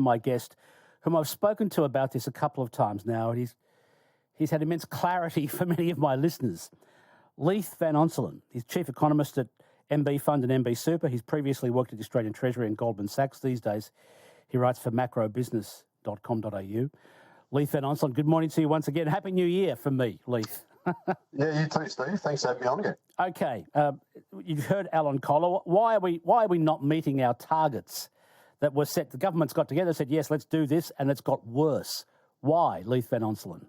my guest, whom I've spoken to about this a couple of times now, and he's had immense clarity for many of my listeners. Leith Van Onselen, he's chief economist at MB Fund and MB Super. He's previously worked at the Australian Treasury and Goldman Sachs. These days, he writes for macrobusiness.com.au. Leith Van Onselen, good morning to you once again. Happy New Year from me, Leith. Yeah, you too, Steve. Thanks for having me on again. Okay, you've heard Alan Kohler. Why are we not meeting our targets that were set? The government's got together, said yes, let's do this, and it's got worse. Why, Leith Van Onselen?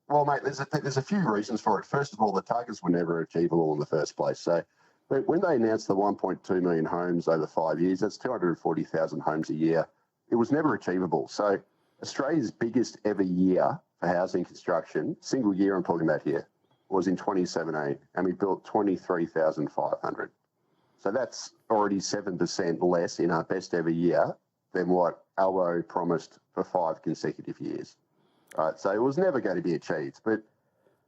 Well, mate, there's a few reasons for it. First of all, the targets were never achievable in the first place. So when they announced the 1.2 million homes over 5 years, that's 240,000 homes a year. It was never achievable. So Australia's biggest ever year for housing construction, single year I'm talking about here, was in 2017, and we built 23,500. So that's already 7% less in our best ever year than what Albo promised for 5 consecutive years. Right, so it was never going to be achieved. But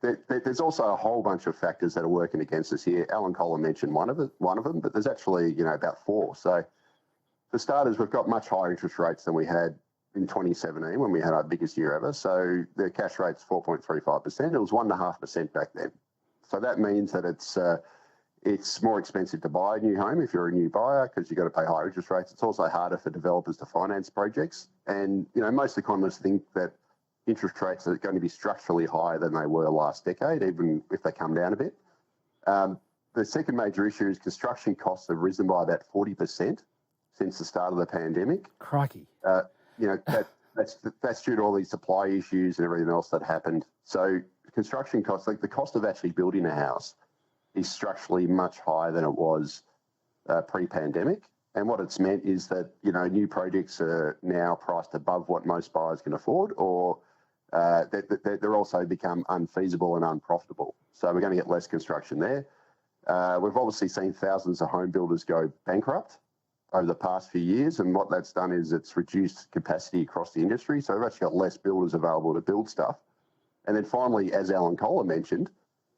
there's also a whole bunch of factors that are working against us here. Alan Kohler mentioned one of them, but there's actually about 4. So for starters, we've got much higher interest rates than we had in 2017 when we had our biggest year ever. So the cash rate's 4.35%. It was 1.5% back then. So that means that it's more expensive to buy a new home if you're a new buyer because you've got to pay higher interest rates. It's also harder for developers to finance projects. And, most economists think that interest rates are going to be structurally higher than they were last decade, even if they come down a bit. The second major issue is construction costs have risen by about 40% since the start of the pandemic. Crikey. That's due to all these supply issues and everything else that happened. So construction costs, like the cost of actually building a house, is structurally much higher than it was pre-pandemic. And what it's meant is that, new projects are now priced above what most buyers can afford, or they're also become unfeasible and unprofitable. So we're going to get less construction there. We've obviously seen thousands of home builders go bankrupt over the past few years, and what that's done is it's reduced capacity across the industry. So we've actually got less builders available to build stuff. And then finally, as Alan Kohler mentioned,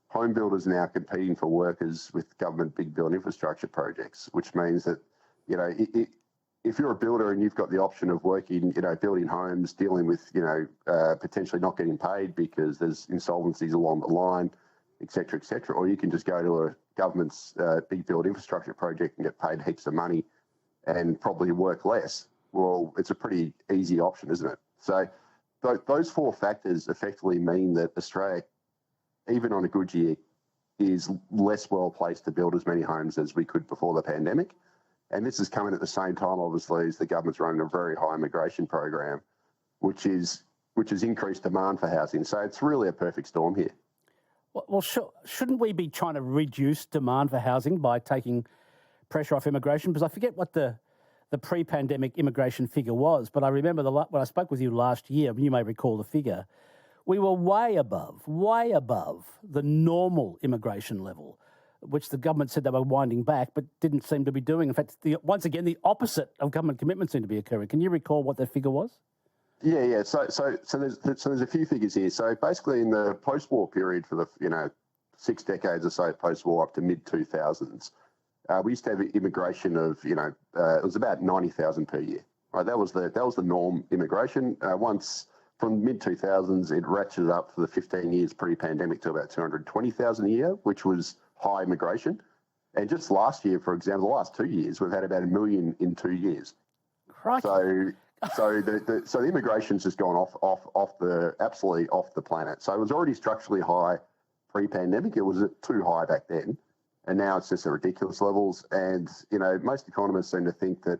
home builders are now competing for workers with government big build infrastructure projects, which means that, if you're a builder and you've got the option of working, building homes, dealing with, potentially not getting paid because there's insolvencies along the line, et cetera, or you can just go to a government's big build infrastructure project and get paid heaps of money and probably work less. Well, it's a pretty easy option, isn't it? So those 4 factors effectively mean that Australia, even on a good year, is less well placed to build as many homes as we could before the pandemic. And this is coming at the same time, obviously, as the government's running a very high immigration program, which has increased demand for housing. So it's really a perfect storm here. Well, shouldn't we be trying to reduce demand for housing by taking pressure off immigration? Because I forget what the pre-pandemic immigration figure was, but I remember when I spoke with you last year, you may recall the figure, we were way above the normal immigration level, which the government said they were winding back, but didn't seem to be doing. In fact, once again, the opposite of government commitment seemed to be occurring. Can you recall what that figure was? Yeah. So there's a few figures here. So basically, in the post-war period for the 6 decades or so post-war up to mid-2000s, we used to have immigration of it was about 90,000 per year. Right, that was the norm immigration. Once from mid-2000s, it ratcheted up for the 15 years pre-pandemic to about 220,000 a year, which was high immigration. And just last year, for example, the last 2 years, we've had about 1 million in 2 years. Crikey. So the immigration's just gone absolutely off the planet. So it was already structurally high pre-pandemic. It was too high back then, and now it's just at ridiculous levels. And most economists seem to think that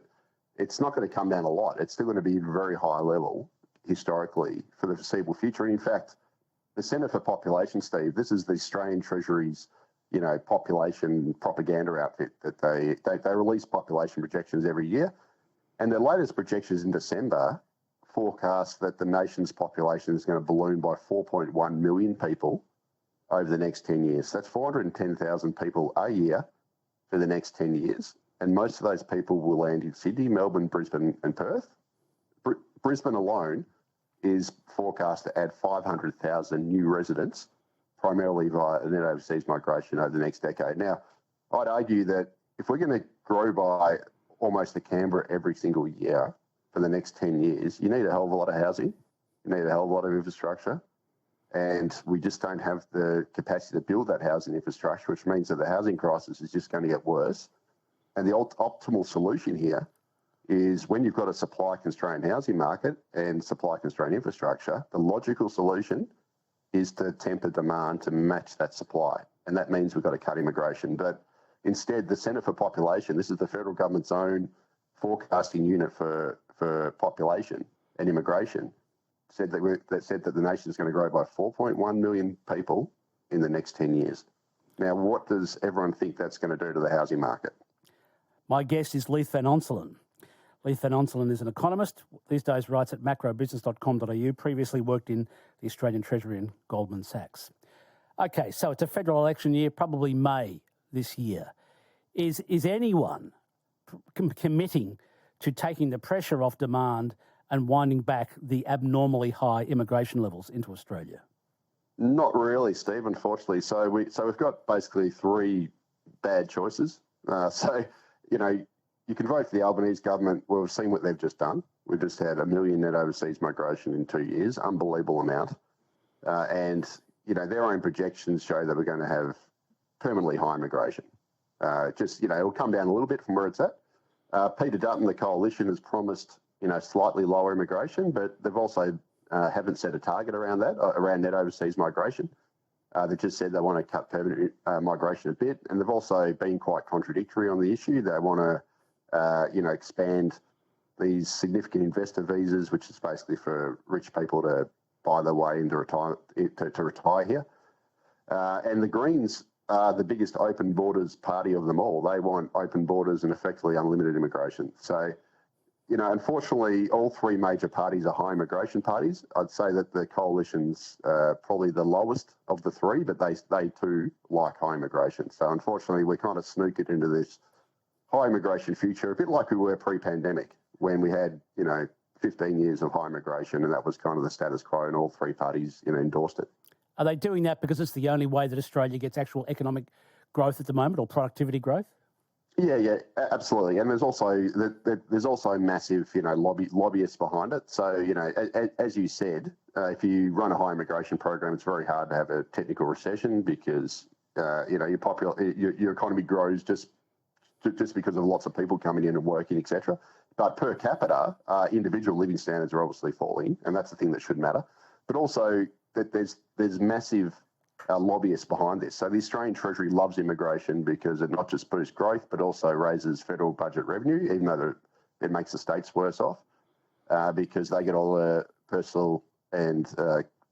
it's not going to come down a lot. It's still going to be at a very high level historically for the foreseeable future. And in fact, the Centre for Population, Steve, this is the Australian Treasury's population propaganda outfit that they release population projections every year. And the latest projections in December forecast that the nation's population is going to balloon by 4.1 million people over the next 10 years. That's 410,000 people a year for the next 10 years. And most of those people will land in Sydney, Melbourne, Brisbane and Perth. Brisbane alone is forecast to add 500,000 new residents, primarily via net overseas migration over the next decade. Now, I'd argue that if we're going to grow by almost a Canberra every single year, for the next 10 years, you need a hell of a lot of housing, you need a hell of a lot of infrastructure, and we just don't have the capacity to build that housing infrastructure, which means that the housing crisis is just going to get worse. And the optimal solution here is when you've got a supply-constrained housing market and supply-constrained infrastructure, the logical solution is to temper demand to match that supply. And that means we've got to cut immigration. But instead, the Centre for Population, this is the federal government's own forecasting unit for population and immigration, said that the nation is going to grow by 4.1 million people in the next 10 years. Now, what does everyone think that's going to do to the housing market? My guest is Leith Van Onselen. Leith Van Onselen is an economist, these days writes at macrobusiness.com.au, previously worked in the Australian Treasury and Goldman Sachs. Okay, so it's a federal election year, probably May this year. Is anyone committing to taking the pressure off demand and winding back the abnormally high immigration levels into Australia? Not really, Steve, unfortunately. So we've got basically three bad choices. You can vote for the Albanese government. Well, we've seen what they've just done. We've just had 1 million net overseas migration in 2 years, unbelievable amount. Their own projections show that we're going to have permanently high immigration. It'll come down a little bit from where it's at. Peter Dutton, the coalition, has promised, slightly lower immigration, but they've also haven't set a target around that, around net overseas migration. They've just said they want to cut permanent migration a bit, and they've also been quite contradictory on the issue. They want to, expand these significant investor visas, which is basically for rich people to buy their way into to retire here. And the Greens are the biggest open borders party of them all. They want open borders and effectively unlimited immigration. So, unfortunately, all three major parties are high immigration parties. I'd say that the coalition's probably the lowest of the three, but they too like high immigration. So unfortunately, we kind of snookered into this high immigration future, a bit like we were pre-pandemic, when we had, 15 years of high immigration, and that was kind of the status quo, and all three parties, endorsed it. Are they doing that because it's the only way that Australia gets actual economic growth at the moment, or productivity growth? Yeah, absolutely. And there's also massive, lobbyists behind it. So, as you said, if you run a high immigration program, it's very hard to have a technical recession because, your economy grows just because of lots of people coming in and working, etc. But per capita, individual living standards are obviously falling, and that's the thing that should matter. But also that there's massive lobbyists behind this. So the Australian Treasury loves immigration because it not just boosts growth, but also raises federal budget revenue, even though it makes the states worse off because they get all the personal and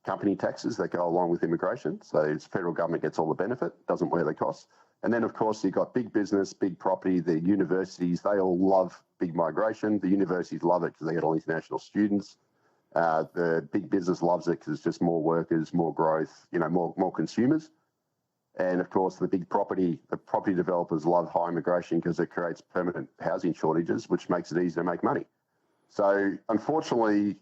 company taxes that go along with immigration. So the federal government gets all the benefit, doesn't wear the costs. And then, of course, you've got big business, big property, the universities, they all love big migration. The universities love it because they get all international students. The big business loves it because it's just more workers, more growth, more consumers. And, of course, the property developers love high immigration because it creates permanent housing shortages, which makes it easier to make money. So, unfortunately,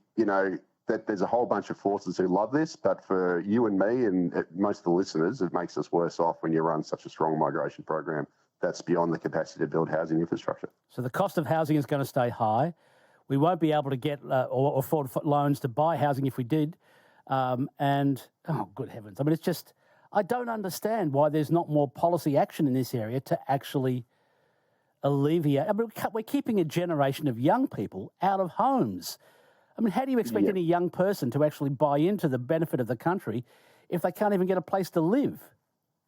that there's a whole bunch of forces who love this, but for you and me and most of the listeners, it makes us worse off when you run such a strong migration program that's beyond the capacity to build housing infrastructure. So the cost of housing is going to stay high. We won't be able to get or afford loans to buy housing if we did. And, oh, good heavens. I mean, it's just, I don't understand why there's not more policy action in this area to actually alleviate. I mean, we're keeping a generation of young people out of homes. I mean, how do you expect any young person to actually buy into the benefit of the country if they can't even get a place to live?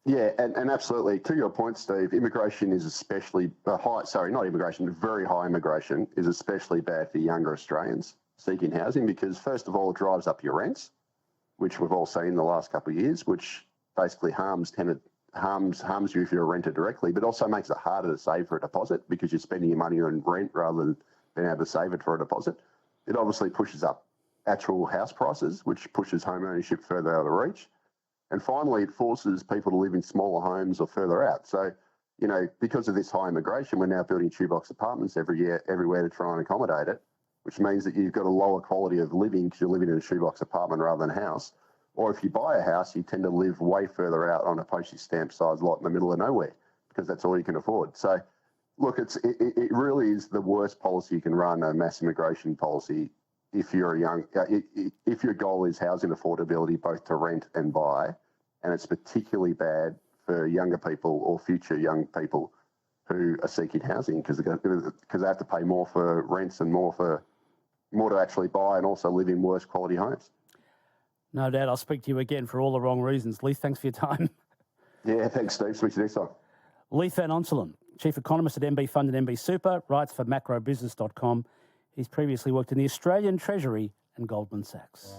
Yeah, and absolutely. To your point, Steve, immigration is especially very high immigration is especially bad for younger Australians seeking housing because, first of all, it drives up your rents, which we've all seen in the last couple of years, which basically harms you if you're a renter directly, but also makes it harder to save for a deposit because you're spending your money on rent rather than being able to save it for a deposit. It obviously pushes up actual house prices, which pushes home ownership further out of reach. And finally, it forces people to live in smaller homes or further out. So, because of this high immigration, we're now building shoebox apartments everywhere to try and accommodate it, which means that you've got a lower quality of living because you're living in a shoebox apartment rather than a house. Or if you buy a house, you tend to live way further out on a postage stamp sized lot in the middle of nowhere because that's all you can afford. So, Look, it really is the worst policy you can run, a mass immigration policy, if you're if your goal is housing affordability, both to rent and buy, and it's particularly bad for younger people or future young people who are seeking housing because they have to pay more for rents and more to actually buy and also live in worse quality homes. No doubt. I'll speak to you again for all the wrong reasons. Leith, thanks for your time. Yeah, thanks, Steve. Speak to you next time. Leith Van Onselen, Chief Economist at MB Fund and MB Super, writes for macrobusiness.com. He's previously worked in the Australian Treasury and Goldman Sachs.